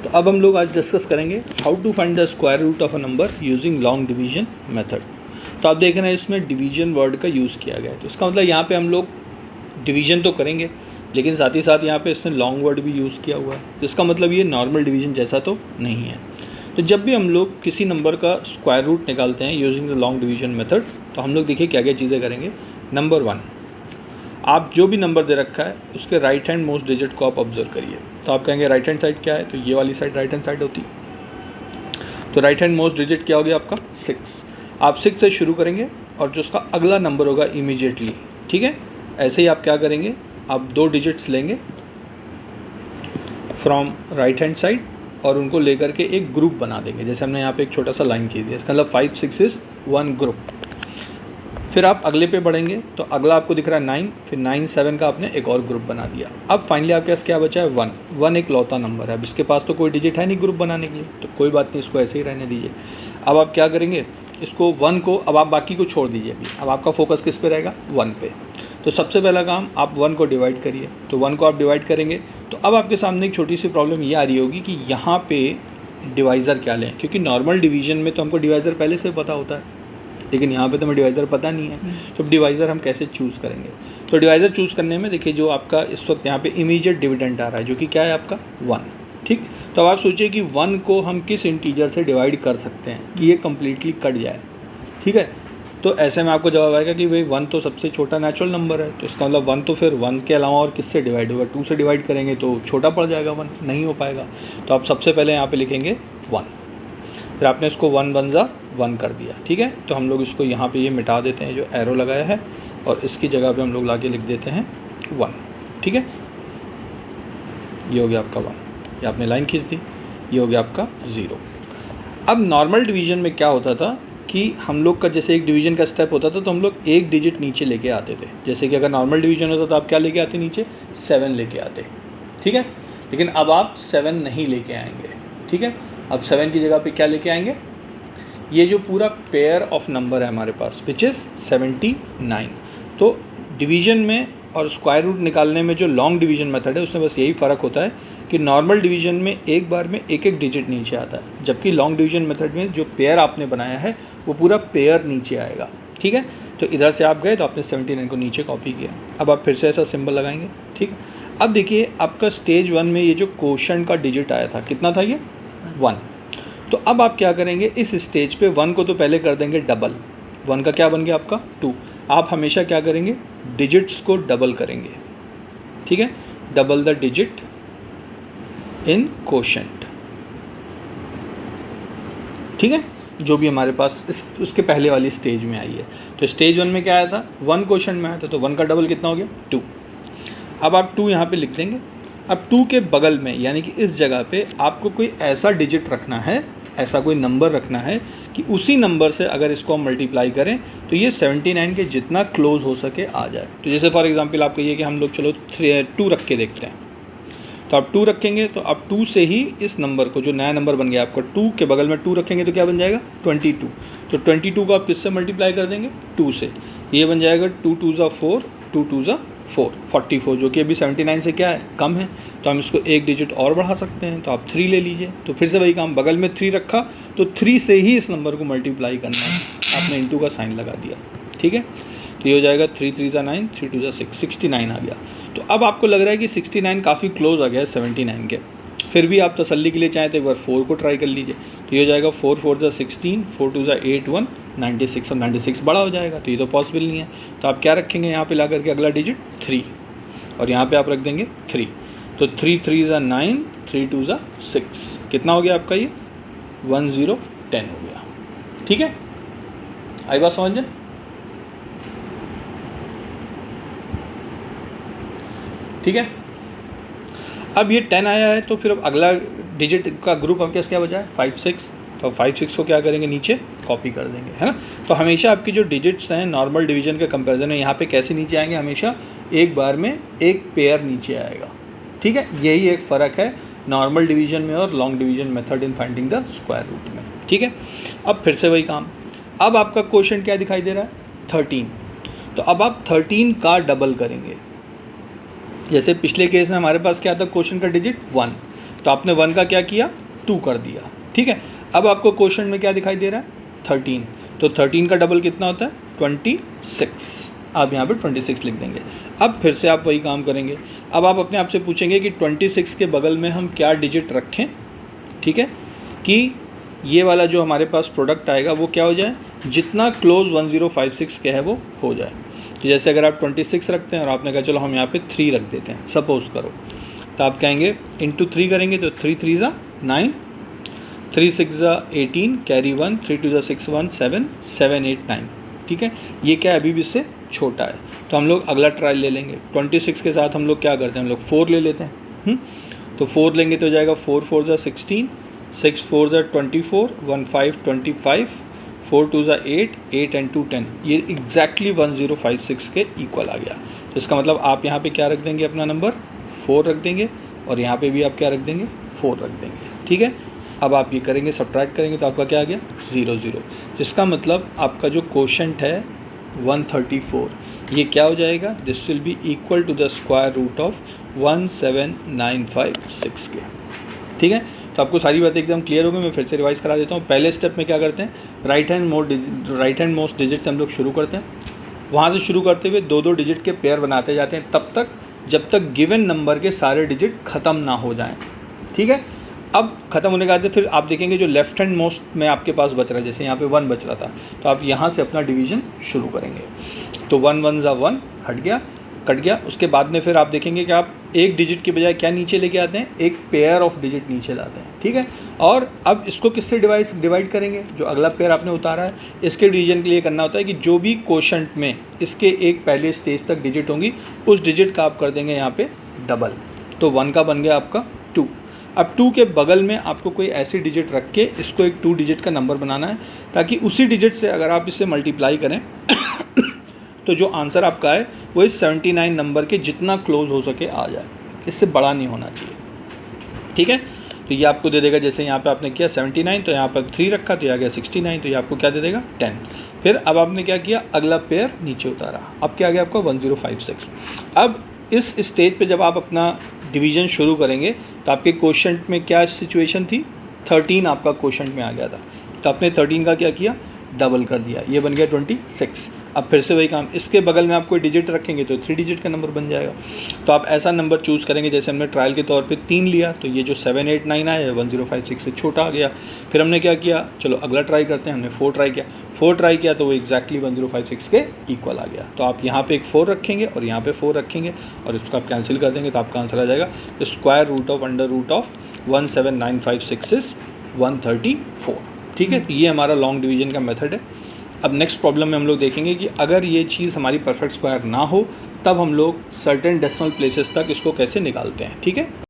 तो अब हम लोग आज डिस्कस करेंगे how to find the square root of a number using long division method. तो आप देख रहे हैं इसमें डिवीजन वर्ड का यूज़ किया गया है, तो इसका मतलब यहाँ पे हम लोग डिवीजन तो करेंगे लेकिन साथ ही साथ यहाँ पे इसने लॉन्ग वर्ड भी यूज़ किया हुआ है, तो इसका मतलब ये नॉर्मल डिवीजन जैसा तो नहीं है। तो जब भी हम लोग किसी नंबर का स्क्वायर रूट निकालते हैं using the long division method, तो हम लोग देखिए क्या क्या चीज़ें करेंगे। नंबर 1, आप जो भी नंबर दे रखा है उसके राइट हैंड मोस्ट डिजिट को आप ऑब्जर्व करिए। तो आप कहेंगे राइट हैंड साइड क्या है, तो ये वाली साइड राइट हैंड साइड होती है। तो राइट हैंड मोस्ट डिजिट क्या हो गया आपका 6। आप 6 से शुरू करेंगे और जो उसका अगला नंबर होगा इमीडिएटली, ठीक है। ऐसे ही आप क्या करेंगे, आप 2 डिजिट्स लेंगे फ्रॉम राइट हैंड साइड और उनको लेकर के एक ग्रुप बना देंगे। जैसे हमने यहाँ पे एक छोटा सा लाइन खींच दिया, इसका मतलब 5 6 इज़ 1 ग्रुप। फिर आप अगले पे बढ़ेंगे तो अगला आपको दिख रहा है 9, फिर 9 7 का आपने एक और ग्रुप बना दिया। अब फाइनली आपके पास क्या बचा है 1। 1 एक लौता नंबर है, अब इसके पास तो कोई डिजिट है नहीं ग्रुप बनाने के लिए, तो कोई बात नहीं, इसको ऐसे ही रहने दीजिए। अब आप क्या करेंगे, इसको 1 को, अब आप बाकी को छोड़ दीजिए अभी, अब आपका फोकस किस पे रहेगा 1 पे। तो सबसे पहला काम आप 1 को डिवाइड करिए, तो 1 को आप डिवाइड करेंगे तो अब आपके सामने एक छोटी सी प्रॉब्लम ये आ रही होगी कि यहाँ पे डिवाइज़र क्या लें, क्योंकि नॉर्मल डिवीजन में तो हमको डिवाइज़र पहले से पता होता है, लेकिन यहाँ पे तो हमें डिवाइज़र पता नहीं है। तो डिवाइज़र हम कैसे चूज़ करेंगे, तो डिवाइज़र चूज़ करने में देखिए जो आपका इस वक्त यहाँ पे इमीडिएट डिविडेंड आ रहा है जो कि क्या है आपका 1, ठीक। तो अब आप सोचिए कि 1 को हम किस इंटीजर से डिवाइड कर सकते हैं कि ये कम्प्लीटली कट जाए, ठीक है। तो ऐसे में आपको जवाब आएगा कि भाई 1 तो सबसे छोटा नेचुरल नंबर है, तो इसका मतलब 1 तो फिर 1 के अलावा और किससे डिवाइड होगा, 2 से डिवाइड करेंगे तो छोटा पड़ जाएगा 1, नहीं हो पाएगा। तो आप सबसे पहले यहाँ पे लिखेंगे 1, फिर आपने इसको 1 1 जा 1 कर दिया, ठीक है। तो हम लोग इसको यहाँ पे ये मिटा देते हैं जो एरो लगाया है, और इसकी जगह पे हम लोग लाके लिख देते हैं 1, ठीक है। ये हो गया आपका 1, ये आपने लाइन खींच दी, ये हो गया आपका 0। अब नॉर्मल डिवीजन में क्या होता था कि हम लोग का जैसे एक डिवीजन का स्टेप होता था तो हम लोग एक डिजिट नीचे लेके आते थे। जैसे कि अगर नॉर्मल डिवीजन होता तो आप क्या लेके आते नीचे 7 लेके आते, ठीक है। लेकिन अब आप 7 नहीं लेके आएंगे, ठीक है। अब 7 की जगह पे क्या लेके आएंगे, ये जो पूरा पेयर ऑफ नंबर है हमारे पास विच इज़ 79। तो डिवीजन में और स्क्वायर रूट निकालने में जो लॉन्ग डिवीजन मेथड है उसमें बस यही फ़र्क होता है कि नॉर्मल डिवीजन में एक बार में एक एक डिजिट नीचे आता है, जबकि लॉन्ग डिवीजन मेथड में जो पेयर आपने बनाया है वो पूरा पेयर नीचे आएगा, ठीक है। तो इधर से आप गए तो आपने 79 को नीचे कॉपी किया, अब आप फिर से ऐसा सिंबल लगाएंगे, ठीक है। अब देखिए आपका स्टेज 1 में ये जो क्वोशंट का डिजिट आया था कितना था, ये 1। तो अब आप क्या करेंगे, इस स्टेज पे 1 को तो पहले कर देंगे डबल, 1 का क्या बन गया आपका 2। आप हमेशा क्या करेंगे, डिजिट्स को डबल करेंगे, ठीक है। Double the digit in quotient, ठीक है, जो भी हमारे पास इस उसके पहले वाली स्टेज में आई है। तो स्टेज 1 में क्या आया था 1 क्वोशंट में आया था, तो 1 का डबल कितना हो गया 2। अब आप 2 यहाँ पे लिख देंगे। अब 2 के बगल में यानी कि इस जगह पे आपको कोई ऐसा डिजिट रखना है, ऐसा कोई नंबर रखना है कि उसी नंबर से अगर इसको हम मल्टीप्लाई करें तो ये 79 के जितना क्लोज हो सके आ जाए। तो जैसे फॉर एग्जांपल आप कहिए कि हम लोग चलो 2 रख के देखते हैं, तो आप 2 रखेंगे तो आप 2 से ही इस नंबर को, जो नया नंबर बन गया आपका 2 के बगल में 2 रखेंगे तो क्या बन जाएगा 22। तो 22 को आप किससे मल्टीप्लाई कर देंगे 2 से, ये बन जाएगा 2 2 ज़ा 4, 2 2 ज़ा 4, 44, जो कि अभी 79 से क्या है कम है। तो हम इसको एक डिजिट और बढ़ा सकते हैं, तो आप 3 ले लीजिए। तो फिर से वही काम, बगल में 3 रखा तो 3 से ही इस नंबर को मल्टीप्लाई करना है, आपने इंटू का साइन लगा दिया, ठीक है। तो ये हो जाएगा 3 3 ज़ा 9, 3 2 ज़ा 6, 69 आ गया। तो अब आपको लग रहा है कि 69 काफ़ी क्लोज आ गया है 79 के, फिर भी आप तसल्ली के लिए चाहें तो एक बार 4 को ट्राई कर लीजिए। तो ये हो जाएगा 4 4 ज़ा 16, 4 2 ज़ा 8 1 96, और 96 बड़ा हो जाएगा, तो ये तो पॉसिबल नहीं है। तो आप क्या रखेंगे यहाँ पे ला करके अगला डिजिट 3, और यहाँ पे आप रख देंगे 3। तो 3 3 ज़ा 9, 3 2 ज़ा 6, कितना हो गया आपका ये 1 0 10 हो गया, ठीक है। आई बात समझ में, ठीक है। अब ये 10 आया है तो फिर अब अगला डिजिट का ग्रुप आपके पास क्या बचा है 5 6, तो 5 6 को क्या करेंगे नीचे कॉपी कर देंगे, है ना। तो हमेशा आपकी जो डिजिट्स हैं नॉर्मल डिवीजन के कंपैरिजन में यहाँ पे कैसे नीचे आएंगे, हमेशा एक बार में एक पेयर नीचे आएगा, ठीक है। यही एक फ़र्क है नॉर्मल डिवीजन में और long division method in finding the square root में, ठीक है। अब फिर से वही काम, अब आपका क्वोशंट क्या दिखाई दे रहा है 13, तो अब आप 13 का डबल करेंगे। जैसे पिछले केस में हमारे पास क्या था क्वोशंट का डिजिट 1, तो आपने 1 का क्या किया, 2 कर दिया, ठीक है। अब आपको क्वेश्चन में क्या दिखाई दे रहा है, 13, तो 13 का डबल कितना होता है, 26। आप यहाँ पे 26 लिख देंगे। अब फिर से आप वही काम करेंगे। अब आप अपने आप से पूछेंगे कि 26 के बगल में हम क्या डिजिट रखें, ठीक है, कि ये वाला जो हमारे पास प्रोडक्ट आएगा वो क्या हो जाए, जितना क्लोज 1056 के है वो हो जाए। तो जैसे अगर आप 26 रखते हैं और आपने कहा चलो हम यहाँ पे 3 रख देते हैं, सपोज़ करो, तो आप कहेंगे इंटू 3 करेंगे तो 3 3 ज़ा 9, 3 6 ज़ा 18, कैरी 1, 3 2 ज़ा 6 1 7 7 8 9, ठीक है। ये क्या है, अभी भी इससे छोटा है, तो हम लोग अगला ट्रायल ले लेंगे। 26 के साथ हम लोग क्या करते हैं, हम लोग 4 ले लेते हैं। तो 4 लेंगे तो जाएगा 4 4 ज़ा 16, 6 4 ज़ा 24, 1 5 25, 4 2 ज़ा 8, 8 and 2 10। ये एग्जैक्टली 1056 के इक्वल आ गया। तो इसका मतलब आप यहाँ पे क्या रख देंगे, अपना नंबर 4 रख देंगे, और यहाँ पे भी आप क्या रख देंगे, 4 रख देंगे, ठीक है। अब आप ये करेंगे, सब्ट्रैक्ट करेंगे तो आपका क्या आ गया, 0 0, जिसका मतलब आपका जो क्वोशंट है 134, ये क्या हो जाएगा, this will be equal to the square root of 17956 के, ठीक है। तो आपको सारी बातें एकदम क्लियर हो गई। मैं फिर से रिवाइज करा देता हूँ। पहले स्टेप में क्या करते हैं, राइट हैंड मोस्ट डिजिट से हम लोग शुरू करते हैं। वहाँ से शुरू करते हुए 2 2 डिजिट के पेयर बनाते जाते हैं तब तक जब तक गिवन नंबर के सारे डिजिट ख़त्म ना हो जाएं, ठीक है। अब ख़त्म होने के बाद फिर आप देखेंगे जो लेफ्ट हैंड मोस्ट में आपके पास बच रहा है, जैसे यहाँ पे 1 बच रहा था, तो आप यहाँ से अपना डिवीजन शुरू करेंगे। तो 1 1 ज़ा 1 हट गया, कट गया। उसके बाद में फिर आप देखेंगे कि आप एक डिजिट के बजाय क्या नीचे लेके आते हैं, एक पेयर ऑफ डिजिट नीचे लाते हैं, ठीक है। और अब इसको किससे डिवाइड करेंगे, जो अगला पेयर आपने उतारा है इसके डिवीजन के लिए करना होता है कि जो भी क्वोशंट में इसके एक पहले स्टेज तक डिजिट होंगी उस डिजिट का आप कर देंगे यहाँ पे डबल। तो 1 का बन गया आपका 2। अब 2 के बगल में आपको कोई ऐसी डिजिट रख के इसको एक 2 डिजिट का नंबर बनाना है, ताकि उसी डिजिट से अगर आप इसे मल्टीप्लाई करें तो जो आंसर आपका है वो इस 79 नंबर के जितना क्लोज हो सके आ जाए, इससे बड़ा नहीं होना चाहिए, ठीक है। तो ये आपको दे देगा, जैसे यहाँ पे आपने किया 79, तो यहाँ पर 3 रखा तो ये आ गया 69, तो ये आपको क्या दे देगा 10। फिर अब आपने क्या किया, अगला पेयर नीचे उतारा, अब क्या आ गया आपका 1056। अब इस स्टेज पे जब आप अपना डिवीजन शुरू करेंगे तो आपके क्वोशंट में क्या सिचुएशन थी, 13 आपका क्वोशंट में आ गया था, तो आपने 13 का क्या किया, डबल कर दिया, ये बन गया 26। अब फिर से वही काम, इसके बगल में आप कोई डिजिट रखेंगे तो 3 डिजिट का नंबर बन जाएगा। तो आप ऐसा नंबर चूज़ करेंगे, जैसे हमने ट्रायल के तौर पे 3 लिया, तो ये जो 7 8 9 आया 1056 से छोटा आ गया। फिर हमने क्या किया, चलो अगला ट्राई करते हैं, हमने 4 ट्राई किया, 4 ट्राई किया तो वो एग्जैक्टली 1056 के इक्वल आ गया। तो आप यहाँ पे एक 4 रखेंगे और यहाँ पे 4 रखेंगे और इसको आप कैंसिल कर देंगे तो आपका आंसर आ जाएगा square root of under root of 17956 is 134, ठीक है। तो ये हमारा लॉन्ग डिवीजन का मेथड है। अब नेक्स्ट प्रॉब्लम में हम लोग देखेंगे कि अगर ये चीज़ हमारी परफेक्ट स्क्वायर ना हो तब हम लोग सर्टेन डेसिमल प्लेसेस तक इसको कैसे निकालते हैं, ठीक है।